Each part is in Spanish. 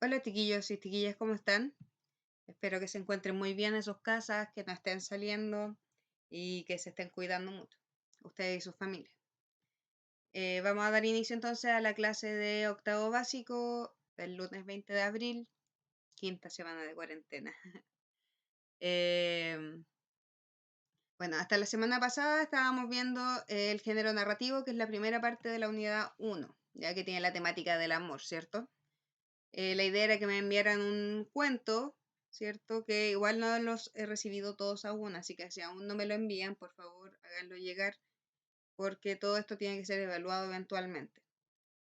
Hola chiquillos y chiquillas, ¿cómo están? Espero que se encuentren muy bien en sus casas, que no estén saliendo y que se estén cuidando mucho, ustedes y sus familias. Vamos a dar inicio entonces a la clase de octavo básico del lunes 20 de abril, quinta semana de cuarentena. Em, bueno, hasta la semana pasada estábamos viendo el género narrativo, que es la primera parte de la unidad 1, ya que tiene la temática del amor, ¿cierto? La idea era que me enviaran un cuento, ¿cierto? Que igual no los he recibido todos aún, así que si aún no me lo envían, por favor, háganlo llegar, porque todo esto tiene que ser evaluado eventualmente,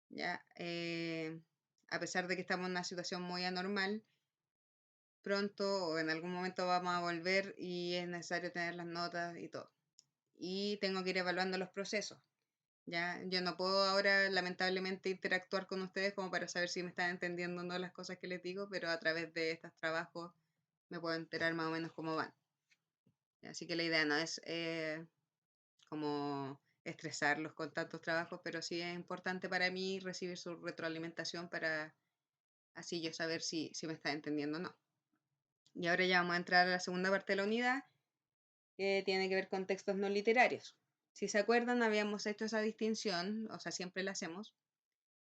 ¿ya? A pesar de que estamos en una situación muy anormal, pronto o en algún momento vamos a volver y es necesario tener las notas y todo. Y tengo que ir evaluando los procesos. Ya, yo no puedo ahora lamentablemente interactuar con ustedes como para saber si me están entendiendo o no las cosas que les digo, pero a través de estos trabajos me puedo enterar más o menos cómo van. Así que la idea no es como estresarlos con tantos trabajos, pero sí es importante para mí recibir su retroalimentación para así yo saber si me están entendiendo o no. Y ahora ya vamos a entrar a la segunda parte de la unidad, que tiene que ver con textos no literarios. Si se acuerdan, habíamos hecho esa distinción, o sea, siempre la hacemos.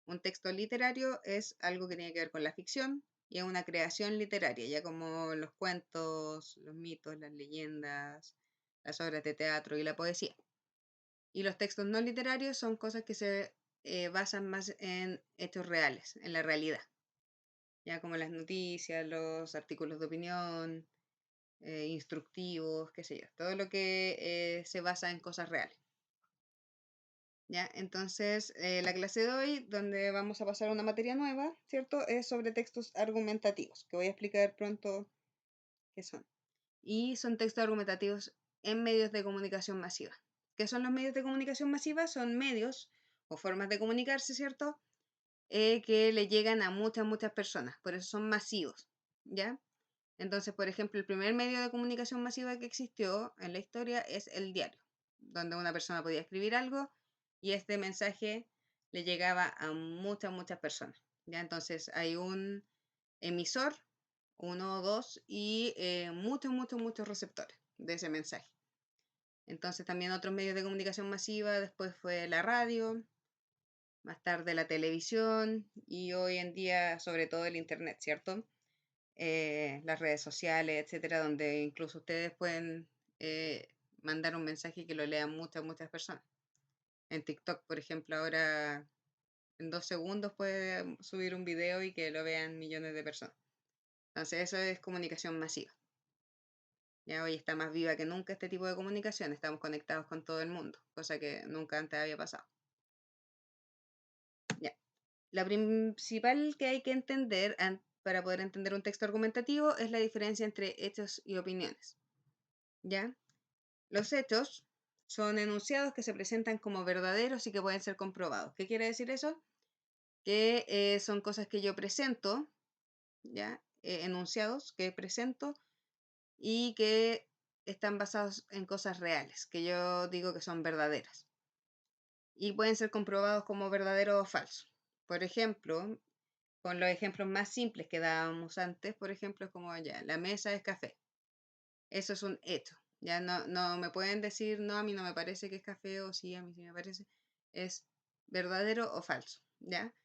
Un texto literario es algo que tiene que ver con la ficción y es una creación literaria, ya como los cuentos, los mitos, las leyendas, las obras de teatro y la poesía. Y los textos no literarios son cosas que se basan más en hechos reales, en la realidad, ya como las noticias, los artículos de opinión, instructivos, qué sé yo, todo lo que se basa en cosas reales. ¿Ya? Entonces, la clase de hoy, donde vamos a pasar a una materia nueva, ¿cierto? Es sobre textos argumentativos, que voy a explicar pronto qué son. Y son textos argumentativos en medios de comunicación masiva. ¿Qué son los medios de comunicación masiva? Son medios o formas de comunicarse, ¿cierto? Que le llegan a muchas personas, por eso son masivos, ¿ya? Entonces, por ejemplo, el primer medio de comunicación masiva que existió en la historia es el diario, donde una persona podía escribir algo y este mensaje le llegaba a muchas personas. ¿Ya? Entonces hay un emisor, uno o dos, y muchos receptores de ese mensaje. Entonces también otros medios de comunicación masiva, después fue la radio, más tarde la televisión y hoy en día sobre todo el Internet, ¿cierto? Las redes sociales, etcétera, donde incluso ustedes pueden eh, mandar un mensaje y que lo lean muchas personas. En TikTok, por ejemplo, ahora en 2 segundos puede subir un video y que lo vean millones de personas. Entonces, eso es comunicación masiva. Ya hoy está más viva que nunca este tipo de comunicación. Estamos conectados con todo el mundo, cosa que nunca antes había pasado. Ya. La principal que hay que entender para poder entender un texto argumentativo es la diferencia entre hechos y opiniones. ¿Ya? Los hechos son enunciados que se presentan como verdaderos y que pueden ser comprobados. ¿Qué quiere decir eso? Que son cosas que yo presento, ¿ya? Enunciados que presento y que están basados en cosas reales, que yo digo que son verdaderas. Y pueden ser comprobados como verdaderos o falsos. Por ejemplo, con los ejemplos más simples que dábamos antes, por ejemplo, es como ya, la mesa es café. Eso es un hecho. Ya no me pueden decir, no, a mí no me parece que es café o sí, a mí sí me parece. Es verdadero o falso, ¿ya?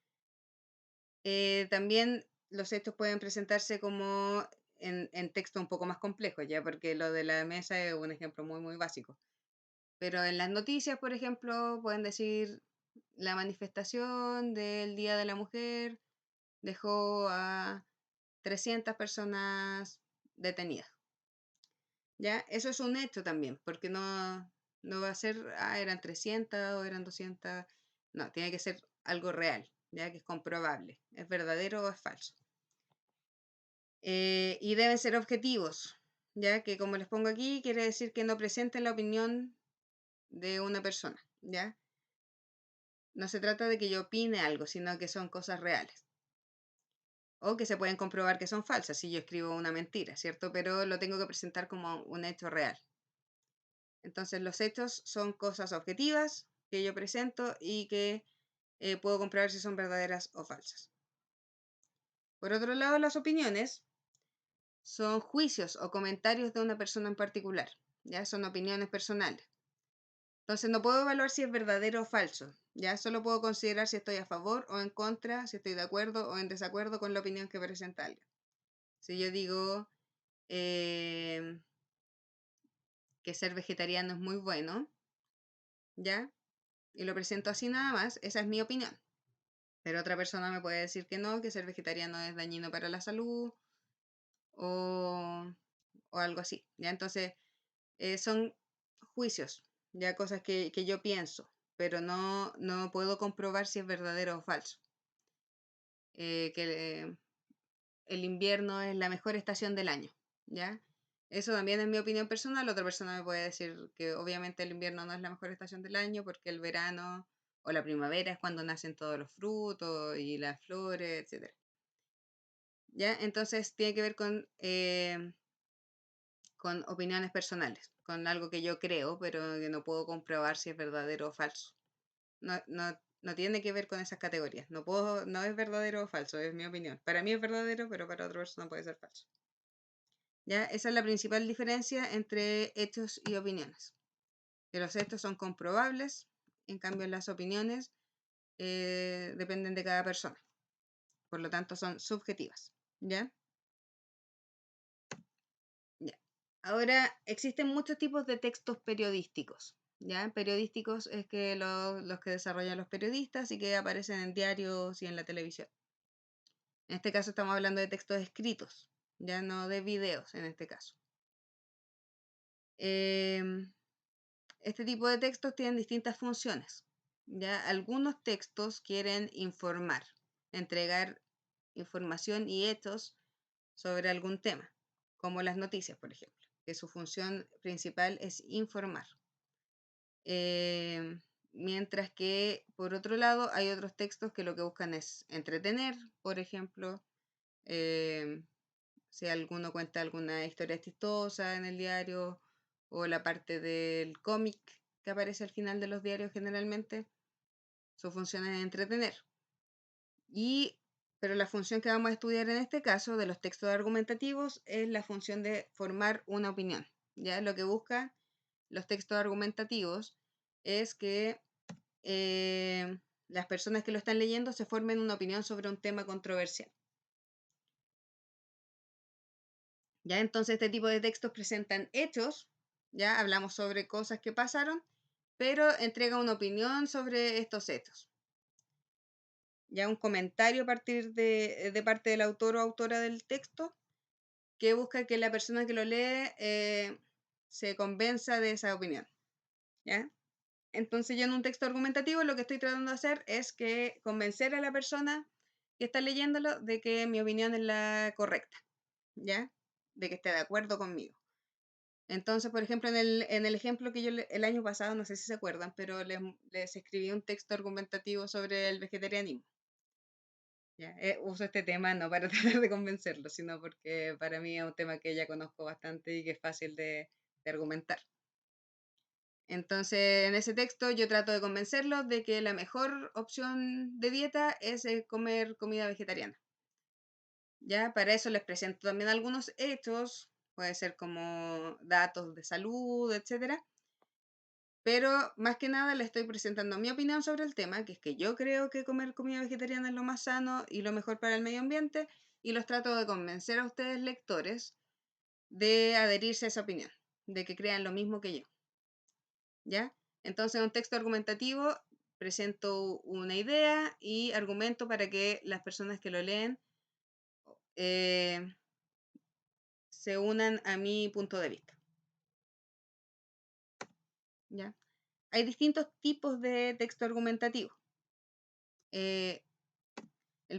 También los hechos pueden presentarse como en texto un poco más complejo, ¿ya? Porque lo de la mesa es un ejemplo muy básico. Pero en las noticias, por ejemplo, pueden decir la manifestación del Día de la Mujer dejó a 300 personas detenidas. ¿Ya? Eso es un hecho también, porque no va a ser, eran 300 o eran 200, no, tiene que ser algo real, ¿ya? Que es comprobable, es verdadero o es falso. Y deben ser objetivos, ¿ya? Que como les pongo aquí, quiere decir que no presenten la opinión de una persona, ¿ya? No se trata de que yo opine algo, sino que son cosas reales. O que se pueden comprobar que son falsas si yo escribo una mentira, ¿cierto? Pero lo tengo que presentar como un hecho real. Entonces los hechos son cosas objetivas que yo presento y que puedo comprobar si son verdaderas o falsas. Por otro lado, las opiniones son juicios o comentarios de una persona en particular, ya son opiniones personales. Entonces no puedo evaluar si es verdadero o falso, ya solo puedo considerar si estoy a favor o en contra, si estoy de acuerdo o en desacuerdo con la opinión que presenta alguien. Si yo digo que ser vegetariano es muy bueno, ¿ya? Y lo presento así nada más, esa es mi opinión. Pero otra persona me puede decir que no, que ser vegetariano es dañino para la salud o, o algo así, ¿ya? Entonces, son juicios, ya cosas que yo pienso, pero no puedo comprobar si es verdadero o falso. Que el invierno es la mejor estación del año, ¿ya? Eso también es mi opinión personal. Otra persona me puede decir que obviamente el invierno no es la mejor estación del año porque el verano o la primavera es cuando nacen todos los frutos y las flores, etc. ¿Ya? Entonces tiene que ver con opiniones personales, con algo que yo creo, pero que no puedo comprobar si es verdadero o falso. No tiene que ver con esas categorías. No es verdadero o falso, es mi opinión. Para mí es verdadero, pero para otra persona puede ser falso. ¿Ya? Esa es la principal diferencia entre hechos y opiniones. Que los hechos son comprobables, en cambio las opiniones dependen de cada persona. Por lo tanto, son subjetivas. ¿Ya? Ya. Ahora, existen muchos tipos de textos periodísticos. ¿Ya? Periodísticos es que los que desarrollan los periodistas y que aparecen en diarios y en la televisión. En este caso estamos hablando de textos escritos, ya no de videos en este caso. Este tipo de textos tienen distintas funciones. ¿Ya? Algunos textos quieren informar, entregar información y hechos sobre algún tema, como las noticias, por ejemplo, que su función principal es informar. Mientras que, por otro lado, hay otros textos que lo que buscan es entretener, por ejemplo, si alguno cuenta alguna historia chistosa en el diario o la parte del cómic que aparece al final de los diarios generalmente, su función es entretener. Pero la función que vamos a estudiar en este caso de los textos argumentativos es la función de formar una opinión. ¿Ya? Lo que buscan los textos argumentativos es que las personas que lo están leyendo se formen una opinión sobre un tema controversial. ¿Ya? Entonces este tipo de textos presentan hechos, ya hablamos sobre cosas que pasaron, pero entrega una opinión sobre estos hechos. Ya un comentario a partir de parte del autor o autora del texto que busca que la persona que lo lee se convenza de esa opinión. ¿Ya? Entonces yo en un texto argumentativo lo que estoy tratando de hacer es que convencer a la persona que está leyéndolo de que mi opinión es la correcta, ¿ya? De que esté de acuerdo conmigo. Entonces, por ejemplo, en el ejemplo que yo el año pasado, no sé si se acuerdan, pero les escribí un texto argumentativo sobre el vegetarianismo. ¿Ya? Uso este tema no para tratar de convencerlo, sino porque para mí es un tema que ya conozco bastante y que es fácil de argumentar. Entonces, en ese texto yo trato de convencerlos de que la mejor opción de dieta es comer comida vegetariana. ¿Ya? Para eso les presento también algunos hechos, puede ser como datos de salud, etcétera. Pero más que nada le estoy presentando mi opinión sobre el tema, que es que yo creo que comer comida vegetariana es lo más sano y lo mejor para el medio ambiente, y los trato de convencer a ustedes lectores de adherirse a esa opinión, de que crean lo mismo que yo. ¿Ya? Entonces, en un texto argumentativo presento una idea y argumento para que las personas que lo leen se unan a mi punto de vista. ¿Ya? Hay distintos tipos de texto argumentativo. El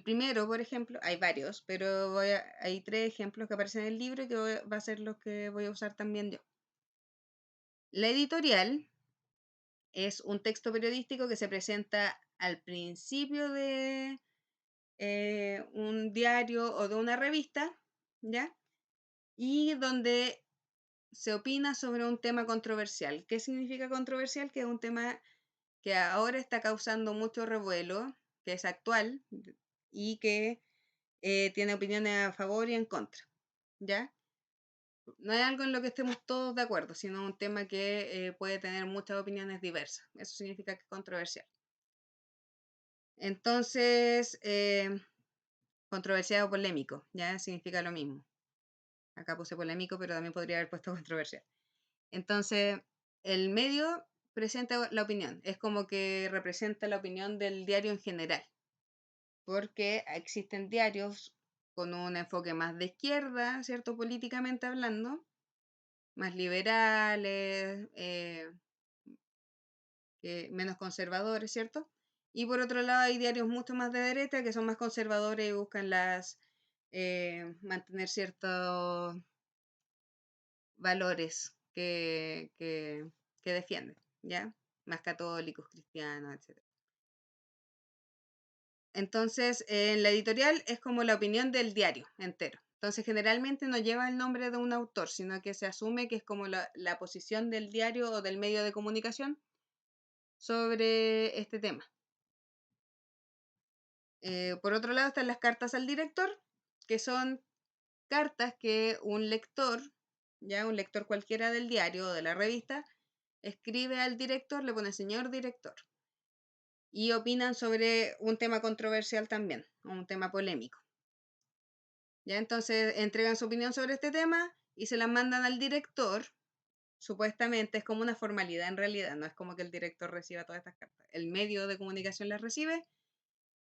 primero, por ejemplo, hay varios, pero hay 3 ejemplos que aparecen en el libro y que va a ser los que voy a usar también yo. La editorial es un texto periodístico que se presenta al principio de un diario o de una revista, ¿ya? Y donde se opina sobre un tema controversial. ¿Qué significa controversial? Que es un tema que ahora está causando mucho revuelo, que es actual y que tiene opiniones a favor y en contra, ¿ya? No es algo en lo que estemos todos de acuerdo, sino un tema que puede tener muchas opiniones diversas. Eso significa que es controversial. Entonces, controversial o polémico, ya significa lo mismo. Acá puse polémico, pero también podría haber puesto controversial. Entonces, el medio presenta la opinión, es como que representa la opinión del diario en general, porque existen diarios con un enfoque más de izquierda, ¿cierto? Políticamente hablando, más liberales, menos conservadores, ¿cierto? Y por otro lado hay diarios mucho más de derecha que son más conservadores y buscan mantener ciertos valores que defienden, ¿ya? Más católicos, cristianos, etc. Entonces, en la editorial es como la opinión del diario entero. Entonces, generalmente no lleva el nombre de un autor, sino que se asume que es como la posición del diario o del medio de comunicación sobre este tema. Por otro lado están las cartas al director, que son cartas que un lector, ya un lector cualquiera del diario o de la revista, escribe al director, le pone señor director, y opinan sobre un tema controversial también, o un tema polémico. Ya entonces entregan su opinión sobre este tema y se las mandan al director. Supuestamente es como una formalidad en realidad, no es como que el director reciba todas estas cartas. El medio de comunicación las recibe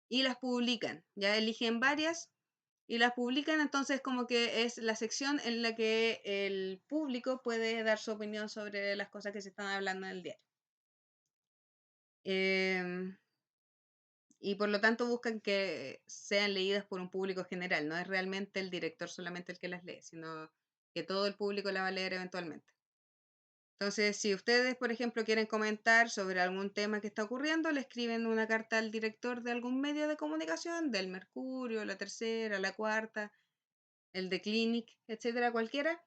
y las publican. Ya eligen varias y las publican, entonces como que es la sección en la que el público puede dar su opinión sobre las cosas que se están hablando en el diario. Y por lo tanto buscan que sean leídas por un público general. No es realmente el director solamente el que las lee, sino que todo el público la va a leer eventualmente. Entonces, si ustedes, por ejemplo, quieren comentar sobre algún tema que está ocurriendo, le escriben una carta al director de algún medio de comunicación, del Mercurio, La Tercera, La Cuarta, el de Clinic, etcétera, cualquiera,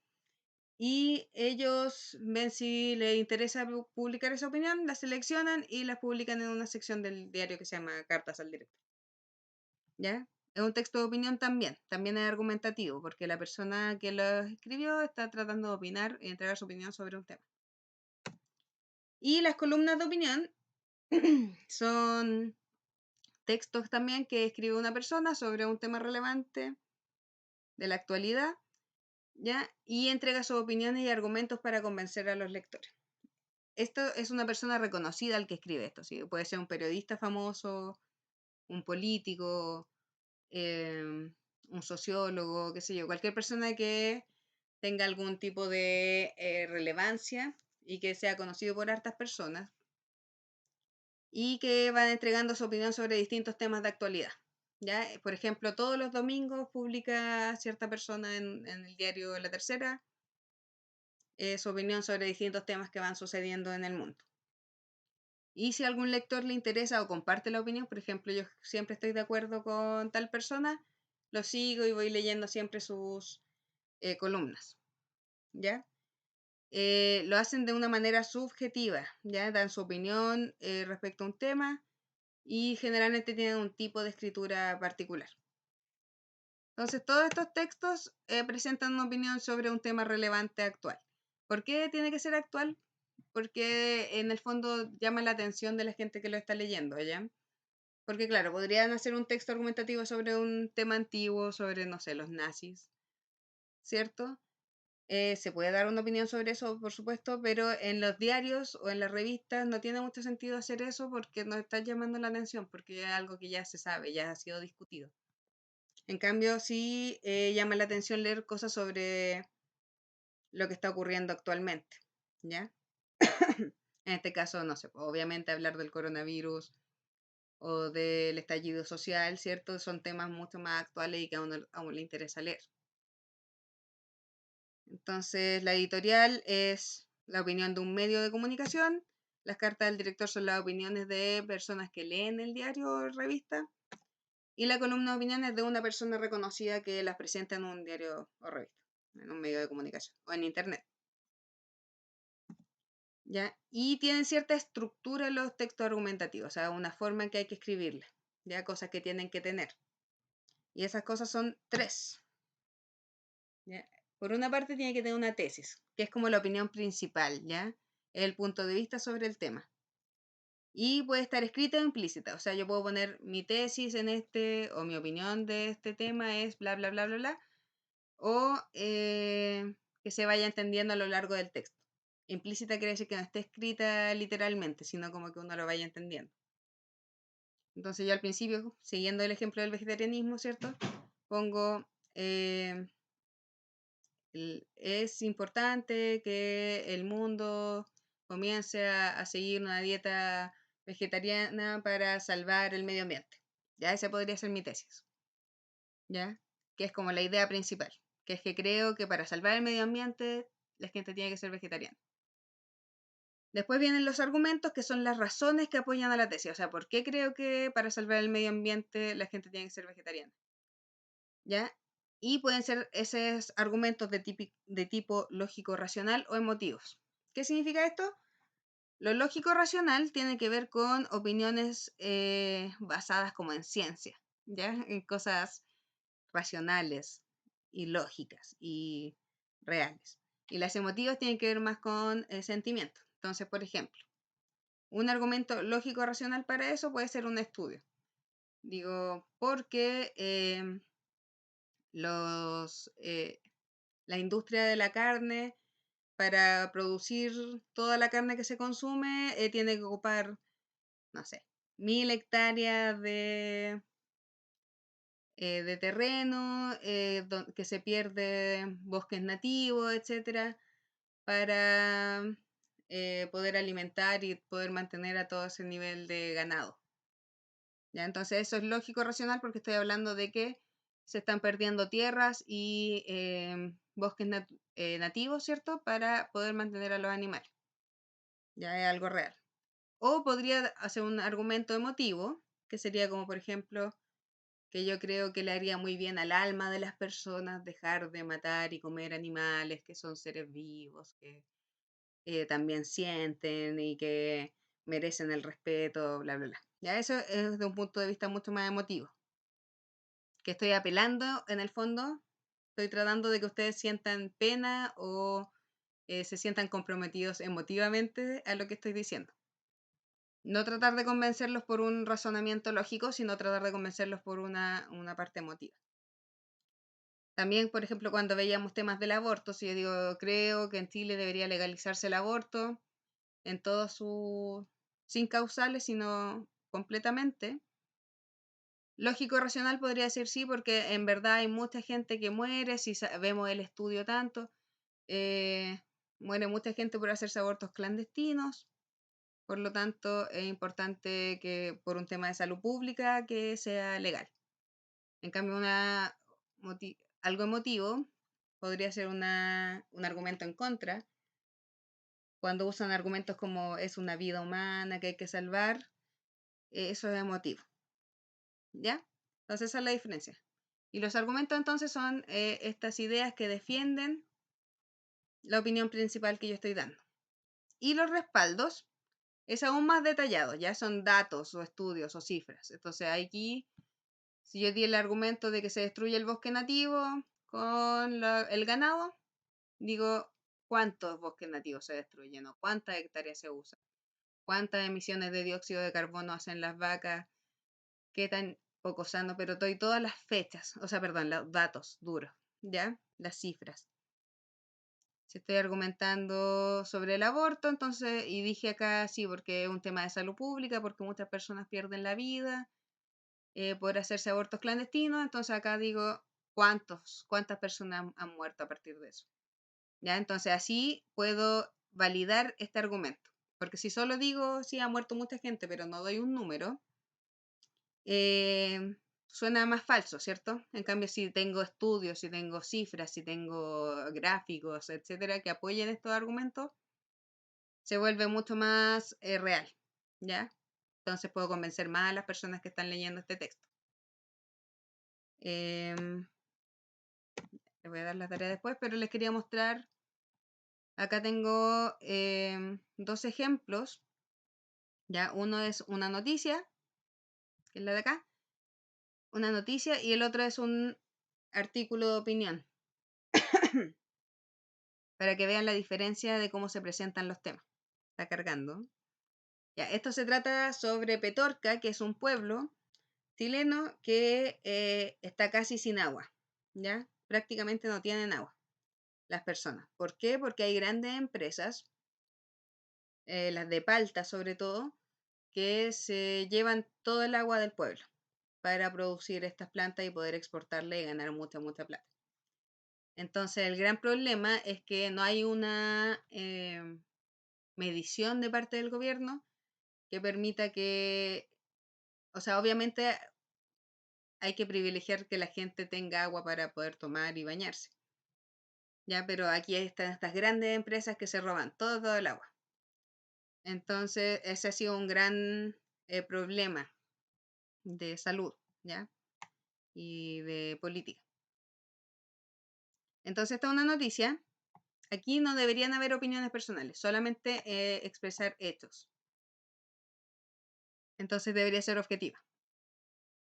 y ellos ven si les interesa publicar esa opinión, la seleccionan y la publican en una sección del diario que se llama Cartas al Director. ¿Ya? Es un texto de opinión también es argumentativo, porque la persona que lo escribió está tratando de opinar y entregar su opinión sobre un tema. Y las columnas de opinión son textos también que escribe una persona sobre un tema relevante de la actualidad, ¿ya? Y entrega sus opiniones y argumentos para convencer a los lectores. Esto es una persona reconocida al que escribe esto, ¿sí? Puede ser un periodista famoso, un político, un sociólogo, qué sé yo, cualquier persona que tenga algún tipo de relevancia y que sea conocido por hartas personas y que van entregando su opinión sobre distintos temas de actualidad. ¿Ya? Por ejemplo, todos los domingos publica cierta persona en el diario La Tercera su opinión sobre distintos temas que van sucediendo en el mundo. Y si a algún lector le interesa o comparte la opinión, por ejemplo, yo siempre estoy de acuerdo con tal persona, lo sigo y voy leyendo siempre sus columnas, ¿ya? Lo hacen de una manera subjetiva, ¿ya? Dan su opinión respecto a un tema y generalmente tienen un tipo de escritura particular. Entonces, todos estos textos presentan una opinión sobre un tema relevante actual. ¿Por qué tiene que ser actual? Porque en el fondo llama la atención de la gente que lo está leyendo, ¿ya? Porque claro, podrían hacer un texto argumentativo sobre un tema antiguo, sobre, no sé, los nazis, ¿cierto? Se puede dar una opinión sobre eso, por supuesto, pero en los diarios o en las revistas no tiene mucho sentido hacer eso porque no está llamando la atención, porque es algo que ya se sabe, ya ha sido discutido. En cambio, sí llama la atención leer cosas sobre lo que está ocurriendo actualmente, ¿ya? En este caso, no sé, obviamente hablar del coronavirus o del estallido social, ¿cierto? Son temas mucho más actuales y que a uno le interesa leer. Entonces, la editorial es la opinión de un medio de comunicación, las cartas del director son las opiniones de personas que leen el diario o revista, y la columna de opiniones de una persona reconocida que las presenta en un diario o revista, en un medio de comunicación o en internet. ¿Ya? Y tienen cierta estructura los textos argumentativos, o sea, una forma en que hay que escribirla, ya cosas que tienen que tener. Y esas cosas son tres. ¿Ya? Por una parte tiene que tener una tesis, que es como la opinión principal, ¿ya? El punto de vista sobre el tema. Y puede estar escrita o implícita. O sea, yo puedo poner mi tesis en este, o mi opinión de este tema es bla, bla, bla, bla, bla. O que se vaya entendiendo a lo largo del texto. Implícita quiere decir que no esté escrita literalmente, sino como que uno lo vaya entendiendo. Entonces yo al principio, siguiendo el ejemplo del vegetarianismo, ¿cierto? Pongo, es importante que el mundo comience a seguir una dieta vegetariana para salvar el medio ambiente. Ya esa podría ser mi tesis. ¿Ya? Que es como la idea principal, que es que creo que para salvar el medio ambiente la gente tiene que ser vegetariana. Después vienen los argumentos, que son las razones que apoyan a la tesis. O sea, ¿por qué creo que para salvar el medio ambiente la gente tiene que ser vegetariana? ¿Ya? Y pueden ser esos argumentos de tipo lógico-racional o emotivos. ¿Qué significa esto? Lo lógico-racional tiene que ver con opiniones basadas como en ciencia, ¿ya? En cosas racionales y lógicas y reales. Y las emotivas tienen que ver más con sentimientos. Entonces, por ejemplo, un argumento lógico-racional para eso puede ser un estudio. Digo, porque la industria de la carne, para producir toda la carne que se consume, tiene que ocupar, no sé, 1000 hectáreas de terreno, que se pierde bosques nativos, etcétera, para poder alimentar y poder mantener a todo ese nivel de ganado. ¿Ya? Entonces eso es lógico racional porque estoy hablando de que se están perdiendo tierras y bosques nativos, ¿cierto? Para poder mantener a los animales. Ya es algo real. O podría hacer un argumento emotivo, que sería como, por ejemplo, que yo creo que le haría muy bien al alma de las personas dejar de matar y comer animales que son seres vivos, que también sienten y que merecen el respeto, bla, bla, bla. Ya eso es de un punto de vista mucho más emotivo. Que estoy apelando en el fondo, estoy tratando de que ustedes sientan pena o se sientan comprometidos emotivamente a lo que estoy diciendo. No tratar de convencerlos por un razonamiento lógico, sino tratar de convencerlos por una parte emotiva. También, por ejemplo, cuando veíamos temas del aborto, si yo digo, creo que en Chile debería legalizarse el aborto en todos sus, sin causales, sino completamente. Lógico racional podría decir sí, porque en verdad hay mucha gente que muere, si vemos el estudio tanto, eh, muere mucha gente por hacerse abortos clandestinos, por lo tanto es importante que por un tema de salud pública que sea legal. En cambio, algo emotivo podría ser un argumento en contra. Cuando usan argumentos como es una vida humana que hay que salvar, eso es emotivo. ¿Ya? Entonces esa es la diferencia. Y los argumentos entonces son estas ideas que defienden la opinión principal que yo estoy dando. Y los respaldos es aún más detallado, ya son datos o estudios o cifras. Entonces aquí, si yo di el argumento de que se destruye el bosque nativo con el ganado, digo cuántos bosques nativos se destruyen o cuántas hectáreas se usan, cuántas emisiones de dióxido de carbono hacen las vacas, qué tan poco sano, pero doy todas las fechas, o sea, perdón, los datos duros, ¿ya? Las cifras. Si estoy argumentando sobre el aborto, entonces, y dije acá sí, porque es un tema de salud pública, porque muchas personas pierden la vida por hacerse abortos clandestinos, entonces acá digo cuántas personas han muerto a partir de eso. ¿Ya? Entonces así puedo validar este argumento. Porque si solo digo, sí, ha muerto mucha gente, pero no doy un número, suena más falso, ¿cierto? En cambio, si tengo estudios, si tengo cifras, si tengo gráficos, etcétera, que apoyen estos argumentos, se vuelve mucho más real, ¿ya? Entonces puedo convencer más a las personas que están leyendo este texto. Les voy a dar la tarea después, pero les quería mostrar. Acá tengo dos ejemplos. Ya, uno es una noticia, que es la de acá. una noticia y el otro es un artículo de opinión, para que vean la diferencia de cómo se presentan los temas. Está cargando. Ya, esto se trata sobre Petorca, que es un pueblo chileno que está casi sin agua, ¿ya? Prácticamente no tienen agua las personas. ¿Por qué? Porque hay grandes empresas, las de palta sobre todo, que se llevan todo el agua del pueblo para producir estas plantas y poder exportarla y ganar mucha, mucha plata. Entonces, el gran problema es que no hay una medición de parte del gobierno que permita que, o sea, obviamente hay que privilegiar que la gente tenga agua para poder tomar y bañarse. Ya, pero aquí están estas grandes empresas que se roban todo el agua. Entonces, ese ha sido un gran problema de salud, ¿ya? Y de política. Entonces, esta es una noticia. Aquí no deberían haber opiniones personales, solamente expresar hechos. Entonces, debería ser objetiva.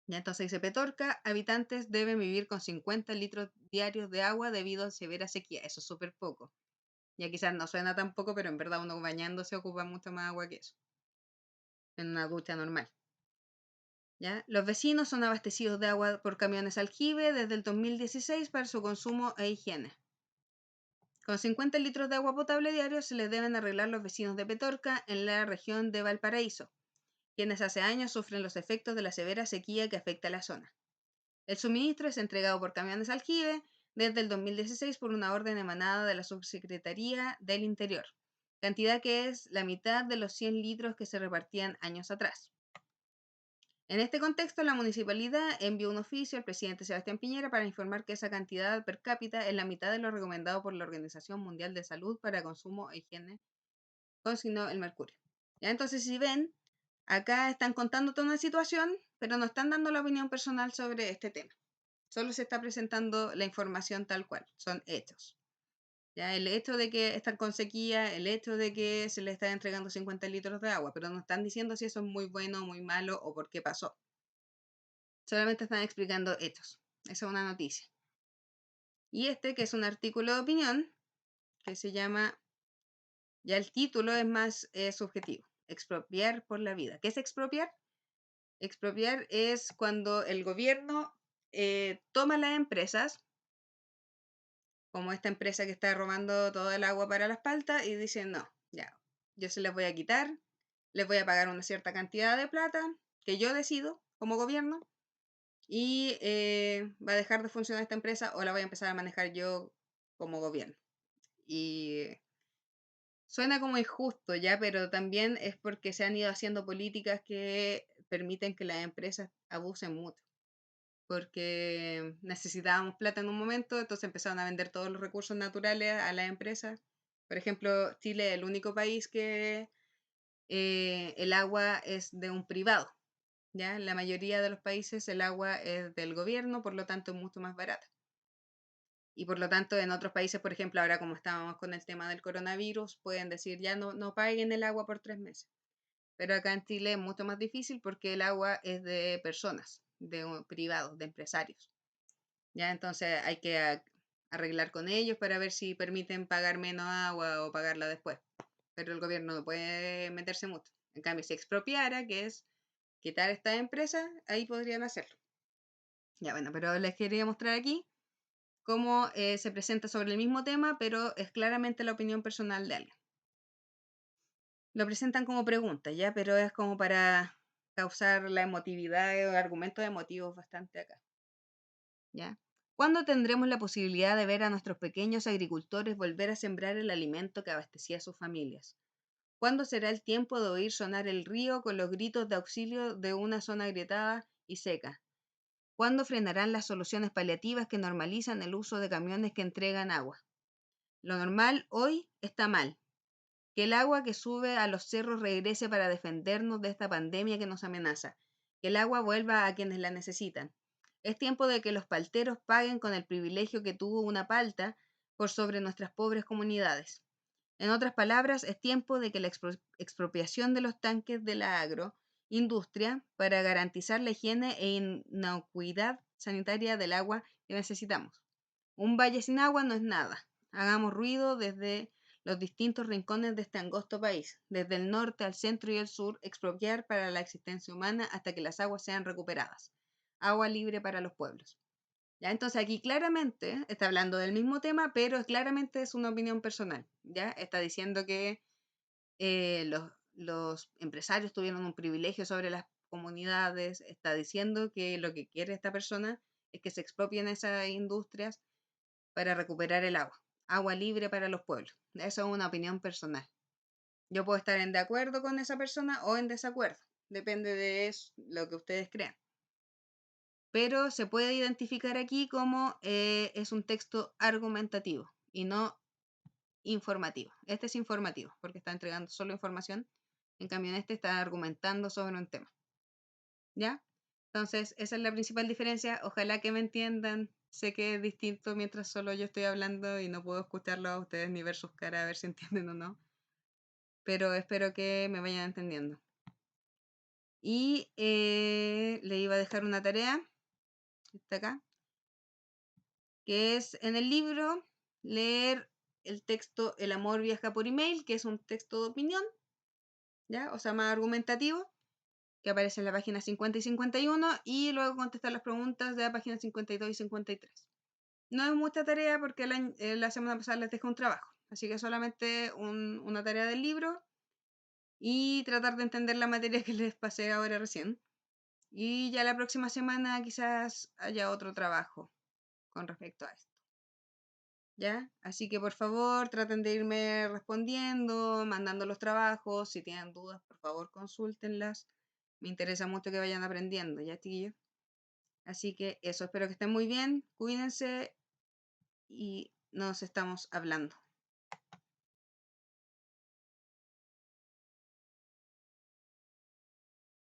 Ya, entonces dice, Petorca, habitantes deben vivir con 50 litros diarios de agua debido a severa sequía. Eso es súper poco. Ya quizás no suena tan poco, pero en verdad uno bañándose ocupa mucho más agua que eso. En una ducha normal. ¿Ya? Los vecinos son abastecidos de agua por camiones aljibe desde el 2016 para su consumo e higiene. Con 50 litros de agua potable diario se les deben arreglar los vecinos de Petorca en la región de Valparaíso, quienes hace años sufren los efectos de la severa sequía que afecta a la zona. El suministro es entregado por camiones aljibe desde el 2016 por una orden emanada de la Subsecretaría del Interior, cantidad que es la mitad de los 100 litros que se repartían años atrás. En este contexto, la municipalidad envió un oficio al presidente Sebastián Piñera para informar que esa cantidad per cápita es la mitad de lo recomendado por la Organización Mundial de Salud para consumo e higiene, consignó el Mercurio. ¿Ya? Entonces, si ven, acá están contando toda una situación, pero no están dando la opinión personal sobre este tema. Solo se está presentando la información tal cual, son hechos. ¿Ya? El hecho de que están con sequía, el hecho de que se les está entregando 50 litros de agua, pero no están diciendo si eso es muy bueno, muy malo o por qué pasó. Solamente están explicando hechos. Esa es una noticia. Y este, que es un artículo de opinión, que se llama, ya el título es más subjetivo, expropiar por la vida. ¿Qué es expropiar? Expropiar es cuando el gobierno toma las empresas, como esta empresa que está robando todo el agua para las paltas, y dice, no, ya, yo se les voy a quitar, les voy a pagar una cierta cantidad de plata que yo decido como gobierno, y va a dejar de funcionar esta empresa o la voy a empezar a manejar yo como gobierno. Y suena como injusto ya, pero también es porque se han ido haciendo políticas que permiten que las empresas abusen mucho. Porque necesitábamos plata en un momento, entonces empezaron a vender todos los recursos naturales a las empresas. Por ejemplo, Chile es el único país que el agua es de un privado. ¿Ya? En la mayoría de los países el agua es del gobierno, por lo tanto es mucho más barata. Y por lo tanto en otros países, por ejemplo, ahora como estábamos con el tema del coronavirus, pueden decir ya no paguen el agua por 3 meses. Pero acá en Chile es mucho más difícil porque el agua es de personas, de privados, de empresarios. ¿Ya? Entonces hay que arreglar con ellos para ver si permiten pagar menos agua o pagarla después. Pero el gobierno no puede meterse mucho. En cambio, si expropiara, que es quitar estas empresas, ahí podrían hacerlo. Ya bueno, pero les quería mostrar aquí cómo se presenta sobre el mismo tema, pero es claramente la opinión personal de alguien. Lo presentan como pregunta, ¿ya? Pero es como para causar la emotividad o argumentos emotivos bastante acá. ¿Ya? ¿Cuándo tendremos la posibilidad de ver a nuestros pequeños agricultores volver a sembrar el alimento que abastecía a sus familias? ¿Cuándo será el tiempo de oír sonar el río con los gritos de auxilio de una zona agrietada y seca? ¿Cuándo frenarán las soluciones paliativas que normalizan el uso de camiones que entregan agua? Lo normal hoy está mal. Que el agua que sube a los cerros regrese para defendernos de esta pandemia que nos amenaza. Que el agua vuelva a quienes la necesitan. Es tiempo de que los palteros paguen con el privilegio que tuvo una palta por sobre nuestras pobres comunidades. En otras palabras, es tiempo de que la expropiación de los tanques de la agro industria para garantizar la higiene e inocuidad sanitaria del agua que necesitamos. Un valle sin agua no es nada. Hagamos ruido desde los distintos rincones de este angosto país, desde el norte al centro y el sur, expropiar para la existencia humana hasta que las aguas sean recuperadas. Agua libre para los pueblos. ¿Ya? Entonces aquí claramente está hablando del mismo tema, pero claramente es una opinión personal. ¿Ya? Está diciendo que los empresarios tuvieron un privilegio sobre las comunidades, está diciendo que lo que quiere esta persona es que se expropien esas industrias para recuperar el agua, agua libre para los pueblos. Eso es una opinión personal. Yo puedo estar en de acuerdo con esa persona o en desacuerdo, depende de lo que ustedes crean. Pero se puede identificar aquí como es un texto argumentativo y no informativo. Este es informativo porque está entregando solo información, en cambio en este está argumentando sobre un tema. ¿Ya? Entonces, esa es la principal diferencia. Ojalá que me entiendan. Sé que es distinto mientras solo yo estoy hablando y no puedo escucharlo a ustedes ni ver sus caras a ver si entienden o no. Pero espero que me vayan entendiendo. Y le iba a dejar una tarea, está acá, que es en el libro leer el texto El amor viaja por email, que es un texto de opinión, ¿ya? O sea, más argumentativo, que aparece en la página 50 y 51, y luego contestar las preguntas de la página 52 y 53. No es mucha tarea porque la semana pasada les dejé un trabajo, así que solamente una tarea del libro y tratar de entender la materia que les pasé ahora recién. Y ya la próxima semana quizás haya otro trabajo con respecto a esto. ¿Ya? Así que por favor traten de irme respondiendo, mandando los trabajos. Si tienen dudas, por favor consúltenlas. Me interesa mucho que vayan aprendiendo, ¿ya, chiquillos? Así que eso, espero que estén muy bien, cuídense y nos estamos hablando.